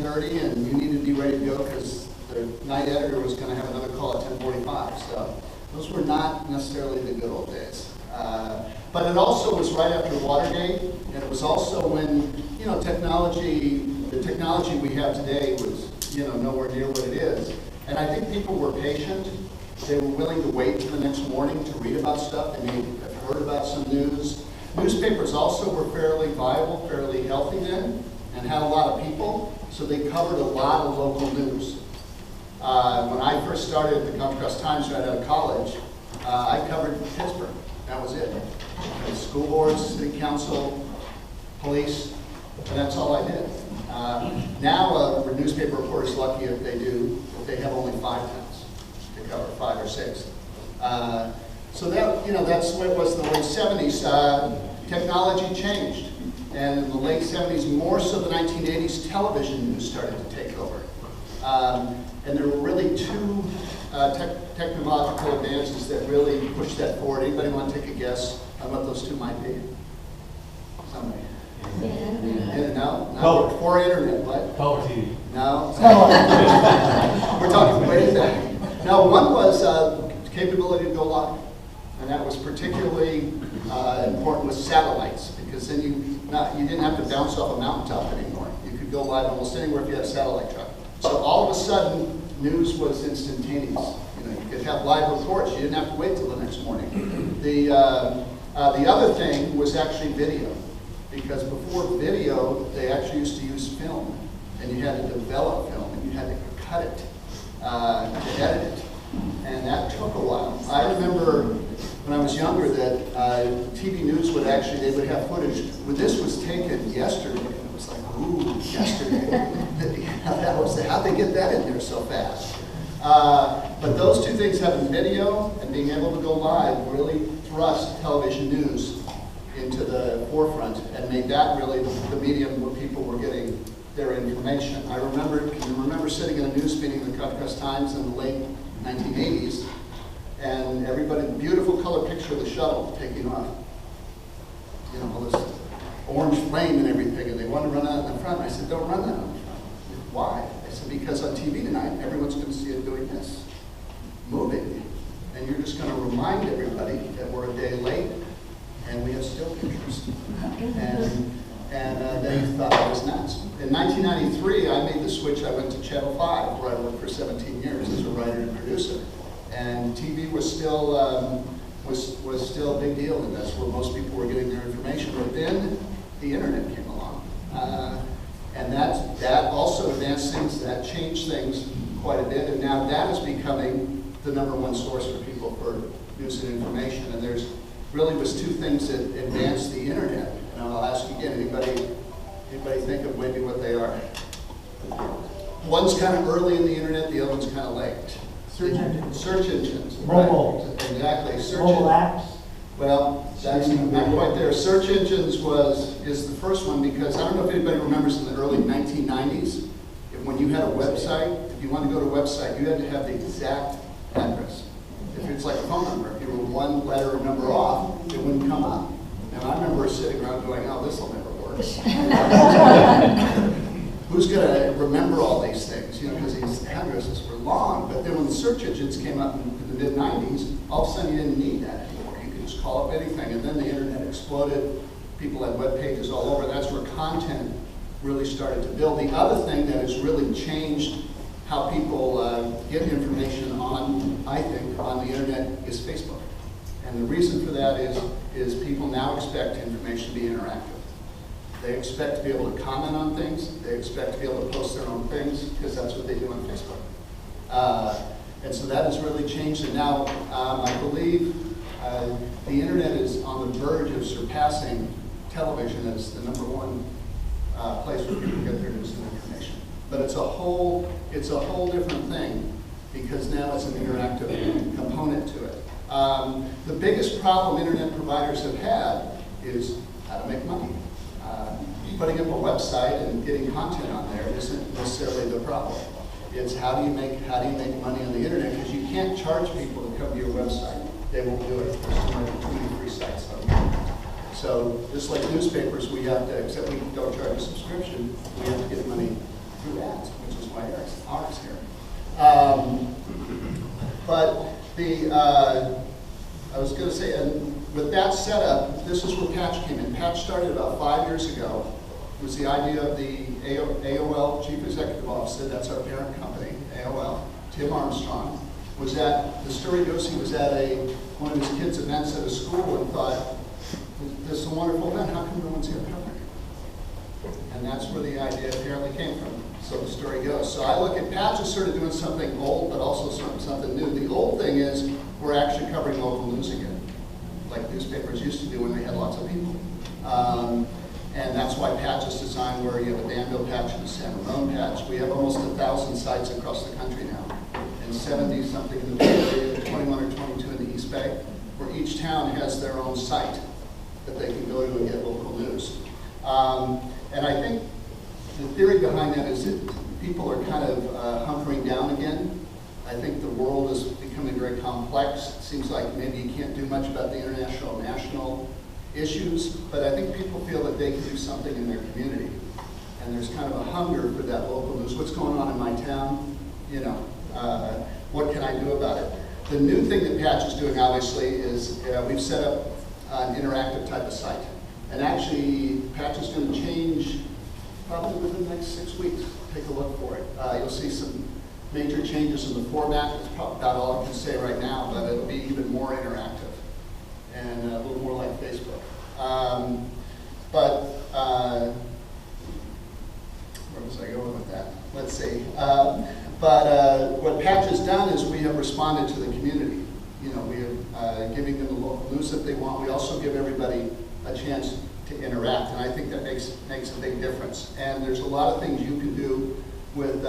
10:30 and you needed to be ready to go because the night editor was going to have another call at 10:45. So those were not necessarily the good old days. But it also was right after Watergate, and it was also when, you know, the technology we have today was, you know, nowhere near what it is. And I think people were patient. They were willing to wait till the next morning to read about stuff. They may have heard about some news. Newspapers also were fairly viable, fairly healthy then, and had a lot of people, so they covered a lot of local news. When I first started at the Contra Costa Times right out of college, I covered Pittsburgh. That was it. School boards, city council, police, and that's all I did. Now a newspaper reporter is lucky if they have only 5 towns to cover, 5 or 6. So that, you know, that's what it was in the late 70s. Technology changed. And in the late 70s, more so the 1980s, television news started to take over. And there were really 2 technological advances that really pushed that forward. Anybody want to take a guess on what those 2 might be? Somebody. No? Color. Before internet, what? Color TV. No. We're talking way back. No, one was capability to go live. And that was particularly important with satellites, because then you didn't have to bounce off a mountaintop anymore. You could go live almost anywhere if you had a satellite truck. So all of a sudden, news was instantaneous. You know, you could have live reports. You didn't have to wait till the next morning. The other thing was actually video, because before video, they actually used to use film, and you had to develop film, and you had to cut it, to edit it, and that took a while. I remember when I was younger that TV news would actually, they would have footage. When this was taken yesterday, it was like, ooh, yesterday. How'd they get that in there so fast? But those 2 things, having video and being able to go live, really thrust television news into the forefront and made that really the medium where people were getting their information. Can you remember sitting in a news meeting in the Contra Costa Times in the late 1980s, and everybody, beautiful color picture of the shuttle taking off. You know, all this orange flame and everything, and they want to run out in the front. I said, don't run that on the front. Why? I said, because on TV tonight, everyone's going to see it doing this, moving. And you're just going to remind everybody that we're a day late, and we have still pictures. And they thought I was nuts. In 1993, I made the switch. I went to Channel 5, where I worked for 17 years as a writer and producer. And TV was still was still a big deal, and that's where most people were getting their information. But then the internet came along, and that also advanced things. That changed things quite a bit, and now that is becoming the #1 source for people for news and information. And there's really was 2 things that advanced the internet. And I'll ask you again, anybody think of maybe what they are? One's kind of early in the internet, the other one's kind of late. Search engines. Search engines. Mobile. Right. Exactly. Mobile apps. Well, that's not quite there. Search engines is the first one, because I don't know if anybody remembers in the early 1990s, when you had a website, if you wanted to go to a website, you had to have the exact address. If it's like a phone number, if you were 1 letter or number off, it wouldn't come up. And I remember sitting around going, oh, this will never work. Who's going to remember all these things? You know, because these addresses were long. But then when the search engines came up in the mid-90s, all of a sudden you didn't need that anymore. You could just call up anything. And then the internet exploded. People had web pages all over. That's where content really started to build. The other thing that has really changed how people get information on, I think, on the internet is Facebook. And the reason for that is people now expect information to be interactive. They expect to be able to comment on things. They expect to be able to post their own things, because that's what they do on Facebook. And so that has really changed. And now I believe the internet is on the verge of surpassing television as the #1 place where people get their news and information. But it's a whole different thing, because now it's an interactive component to it. The biggest problem internet providers have had is how to make money. Putting up a website and getting content on there isn't necessarily the problem. It's how do you make money on the internet, because you can't charge people to come to your website. They won't do it. There's too many free sites on the internet. So just like newspapers, we have to, except we don't charge a subscription, we have to get money through ads, which is why Eric's here. But I was going to say, and with that setup, this is where Patch came in. Patch started about 5 years ago. It was the idea of the AOL Chief Executive Officer, that's our parent company, AOL, Tim Armstrong, was at, the story goes he was at one of his kids' events at a school and thought, this is a wonderful event, how come no one's here covering it? And that's where the idea apparently came from, so the story goes. So I look at Patch as sort of doing something old, but also something new. The old thing is we're actually covering local news again, like newspapers used to do when they had lots of people. And that's why Patch is designed where you have a Danville Patch and a San Ramon Patch. We have almost 1,000 sites across the country now, and 70-something in the Bay Area, 21 or 22 in the East Bay, where each town has their own site that they can go to and get local news. And I think the theory behind that is that people are kind of hunkering down again. I think the world is becoming very complex. It seems like maybe you can't do much about the international and national issues, but I think people feel that they can do something in their community. And there's kind of a hunger for that local news. What's going on in my town? You know, what can I do about it? The new thing that Patch is doing, obviously, is we've set up an interactive type of site. And actually, Patch is going to change probably within the next 6 weeks. Take a look for it. You'll see some major changes in the format. It's probably about all I can say right now, but it'll be even more interactive and a little more like Facebook. Where was I going with that? Let's see. What Patch has done is we have responded to the community. You know, we are giving them the local news that they want. We also give everybody a chance to interact, and I think that makes a big difference. And there's a lot of things you can do with,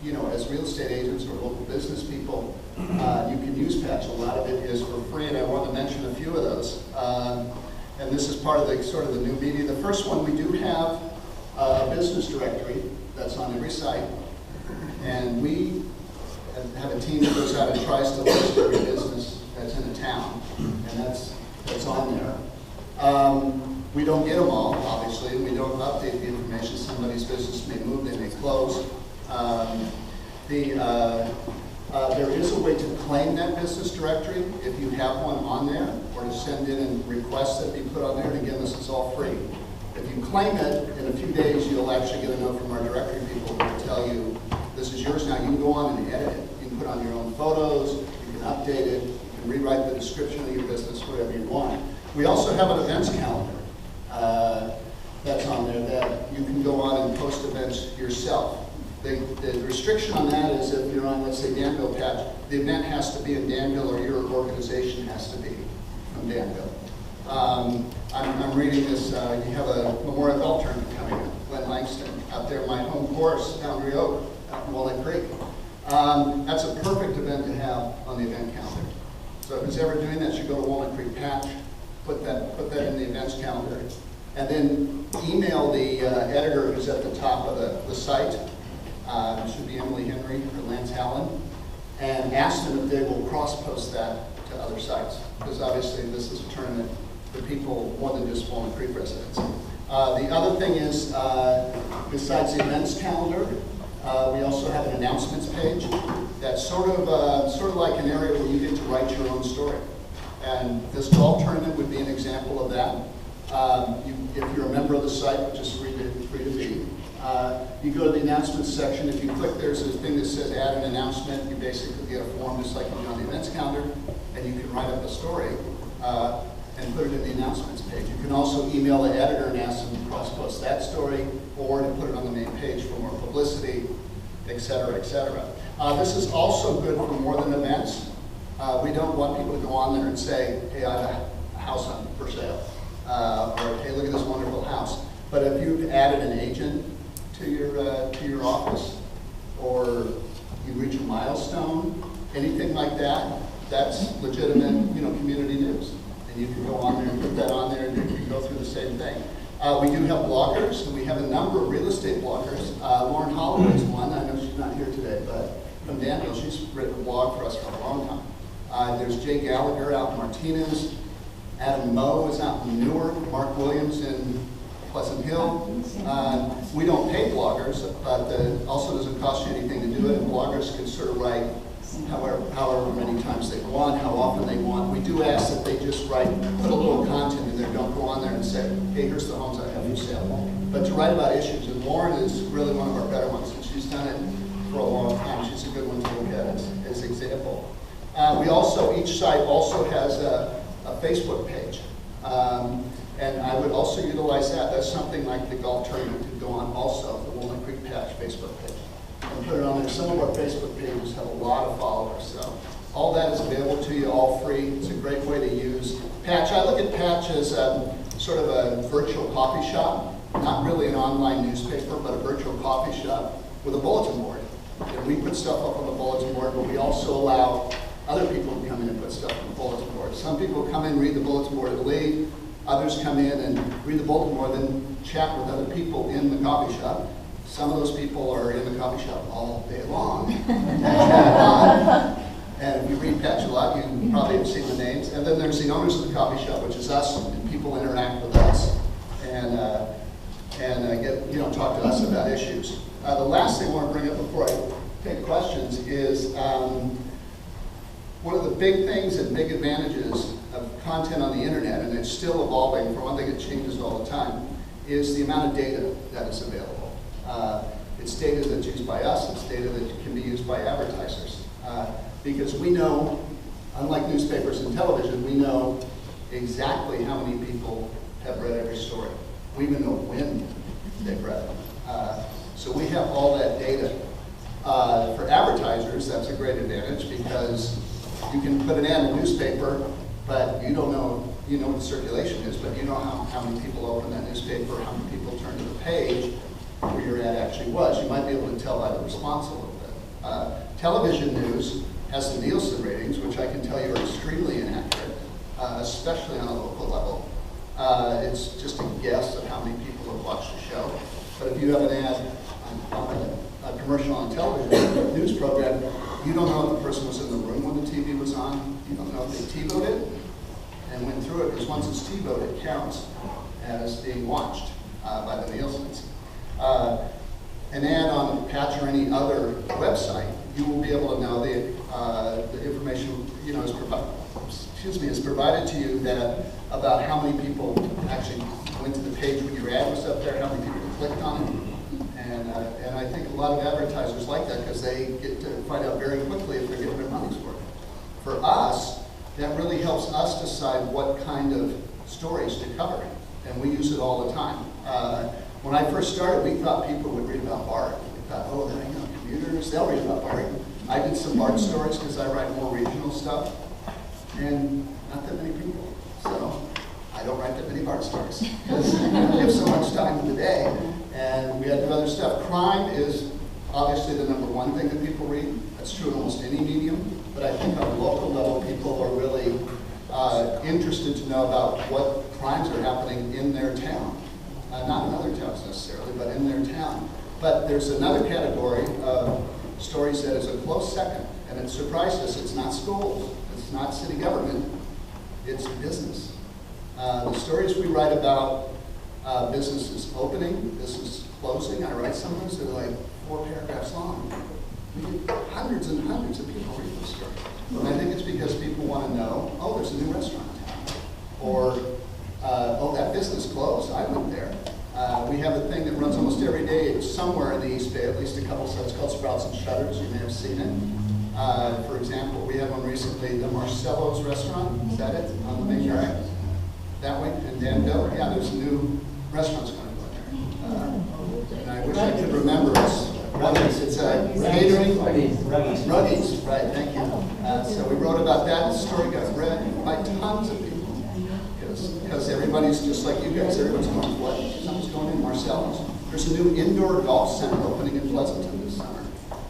you know, as real estate agents or local business people, you can use Patch. A lot of it is for free, and I want to mention a few of those. And this is part of the sort of the new media. The first one, we do have a business directory that's on every site, and we have a team that goes out and tries to list every business that's in a town, and that's on there. We don't get them all, obviously, and we don't update the information. Somebody's business may move, they may close. There is a way to claim that business directory if you have one on there, or to send in and request that be put on there. And again, this is all free. If you claim it, in a few days you'll actually get a note from our directory people who will tell you, this is yours now. You can go on and edit it. You can put on your own photos, you can update it, you can rewrite the description of your business, whatever you want. We also have an events calendar that's on there that you can go on and post events yourself. The restriction on that is if you're on, let's say, Danville Patch, the event has to be in Danville, or your organization has to be from Danville. I'm reading this, you have a Memorial Golf Tournament coming up, Glen Langston, out there, my home course, Boundary Oak, out in Walnut Creek. That's a perfect event to have on the event calendar. So if who's ever doing that should go to Walnut Creek Patch, put that in the events calendar, and then email the editor who's at the top of the site. It should be Emily Henry or Lance Allen, and ask them if they will cross-post that to other sites, because obviously this is a tournament for people more than just Walnut Creek residents. The other thing is, besides the events calendar, we also have an announcements page that's sort of like an area where you get to write your own story. And this golf tournament would be an example of that. If you're a member of the site, which is free to be, you go to the announcements section. If you click, there's a thing that says add an announcement. You basically get a form just like you do on the events calendar, and you can write up a story and put it in the announcements page. You can also email the editor and ask them to cross-post that story, or to put it on the main page for more publicity, et cetera, et cetera. This is also good for more than events. We don't want people to go on there and say, hey, I have a house on for sale, or hey, look at this wonderful house. But if you've added an agent to your office, or you reach a milestone, anything like that, that's legitimate, you know, community news. And you can go on there and put that on there, and you can go through the same thing. We do have bloggers, and we have a number of real estate bloggers. Lauren Holloway's one. I know she's not here today, but from Danville, she's written a blog for us for a long time. There's Jay Gallagher out in Martinez. Adam Moe is out in Newark. Mark Williams in Pleasant Hill. We don't pay bloggers, but it also doesn't cost you anything to do it, and bloggers can sort of write however many times they want, how often they want. We do ask that they just write, put a little content in there, don't go on there and say, hey, here's the homes I have for sale. But to write about issues, and Lauren is really one of our better ones, and she's done it for a long time. She's a good one to look at as example. We also, each site also has a Facebook page. And I would also utilize that. That's something like the golf tournament could go on also, the Walnut Creek Patch Facebook page. And put it on there. Some of our Facebook pages have a lot of followers, so all that is available to you, all free. It's a great way to use Patch. I look at Patch as sort of a virtual coffee shop, not really an online newspaper, but a virtual coffee shop with a bulletin board. And we put stuff up on the bulletin board, but we also allow other people to come in and put stuff on the bulletin board. Some people come in, read the bulletin board, and leave. Others come in and read the bulletin board, then chat with other people in the coffee shop. Some of those people are in the coffee shop all day long. And if you read Patch a lot, you probably have seen the names. And then there's the owners of the coffee shop, which is us, and people interact with us and get talk to us about issues. The last thing I want to bring up before I take questions is one of the big things and big advantages of content on the internet, and it's still evolving. For one thing, it changes all the time, is the amount of data that is available. It's data that's used by us, it's data that can be used by advertisers. Because we know, unlike newspapers and television, we know exactly how many people have read every story. We even know when they've read them. So we have all that data. For advertisers, that's a great advantage because you can put an ad in a newspaper, but you don't know, you know what the circulation is, but you know how many people open that newspaper, how many people turn to the page where your ad actually was. You might be able to tell by the response a little bit. Television news has the Nielsen ratings, which I can tell you are extremely inaccurate, especially on a local level. It's just a guess of how many people have watched the show. But if you have an ad on a commercial on television, news program, you don't know if the person was in the room when the TV was on. You don't know if they TiVoed it and went through it, because once it's TiVoed, it counts as being watched by the Nielsen's. An ad on Patch or any other website, you will be able to know the information is provided to you that about how many people actually went to the page when your ad was up there, how many people clicked on it. And I think a lot of advertisers like that because they get to find out very quickly if they're getting their money's worth. For us, that really helps us decide what kind of stories to cover, and we use it all the time. When I first started, we thought people would read about BART. We thought, oh, they're commuters, they'll read about BART. I did some BART stories because I write more regional stuff, and not that many people. So I don't write that many BART stories because we have so much time in the day. And we had to do other stuff. Crime is obviously the number one thing that people read. That's true in almost any medium. But I think on a local level, people are really interested to know about what crimes are happening in their town. Not in other towns necessarily, but in their town. But there's another category of stories that is a close second. And it surprised us. It's not schools. It's not city government. It's business. The stories we write about businesses opening, business closing. I write some of those that are like 4 paragraphs long. We get hundreds and hundreds of people read those stories. And I think it's because people want to know, oh, there's a new restaurant in town. Or, oh, that business closed. I went there. We have a thing that runs almost every day somewhere in the East Bay, at least a couple sites called Sprouts and Shutters. You may have seen it. For example, we had one recently, the Marcello's restaurant. Is that it? On the main drive? That way? In Danville? Yeah, there's a new restaurant's going to go in there. And I wish I could remember it's Ruggies. It's catering. Ruggies, right, thank you. So we wrote about that. The story got read by tons of people. Because everybody's just like you guys. Everyone's going, what? Someone's going in Marcello's. There's a new indoor golf center opening in Pleasanton this summer.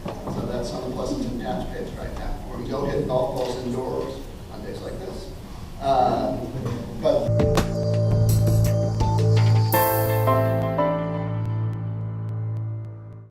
So that's on the Pleasanton Patch page right now. Where we go hit golf balls indoors on days like this. But